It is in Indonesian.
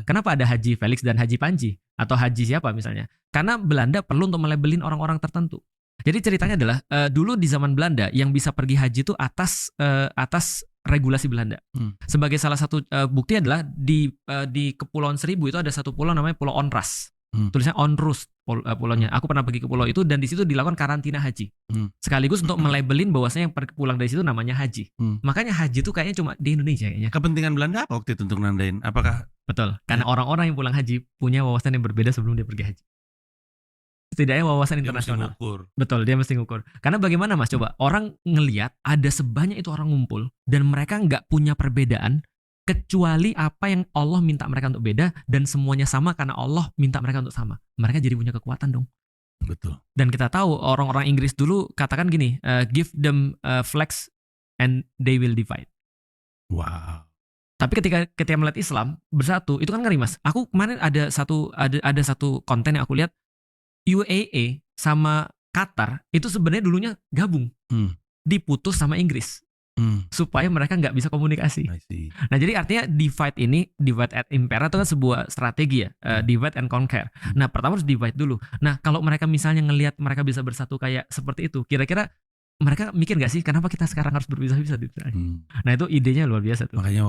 Kenapa ada Haji Felix dan Haji Panji atau Haji siapa misalnya? Karena Belanda perlu untuk melabelin orang-orang tertentu. Jadi ceritanya adalah dulu di zaman Belanda yang bisa pergi haji itu atas regulasi Belanda. Sebagai salah satu bukti adalah di Kepulauan Seribu itu ada satu pulau namanya Pulau Onrus. Tulisnya Onrus pulaunya. Aku pernah pergi ke pulau itu dan di situ dilakukan karantina haji. Sekaligus untuk melabelin bahwasanya yang pulang dari situ namanya haji. Makanya haji itu kayaknya cuma di Indonesia kayaknya. Kepentingan Belanda apa waktu itu untuk nandain? Apakah Betul. Karena orang-orang yang pulang haji punya wawasan yang berbeda sebelum dia pergi haji. Setidaknya wawasan internasional. Betul, dia mesti ngukur. Karena bagaimana Mas coba orang ngelihat ada sebanyak itu orang ngumpul dan mereka nggak punya perbedaan kecuali apa yang Allah minta mereka untuk beda dan semuanya sama karena Allah minta mereka untuk sama. Mereka jadi punya kekuatan dong. Betul. Dan kita tahu orang-orang Inggris dulu katakan gini, give them flags and they will divide. Wow. Tapi ketika melihat Islam bersatu, itu kan ngeri Mas. Aku kemarin ada satu konten yang aku lihat UAE sama Qatar itu sebenarnya dulunya gabung, diputus sama Inggris. Supaya mereka nggak bisa komunikasi. Nah jadi artinya divide and impera itu kan sebuah strategi ya, divide and conquer. Nah pertama harus divide dulu. Nah kalau mereka misalnya ngelihat mereka bisa bersatu kayak seperti itu, kira-kira mereka mikir nggak sih kenapa kita sekarang harus berpisah-pisah? Nah itu idenya luar biasa tuh. Makanya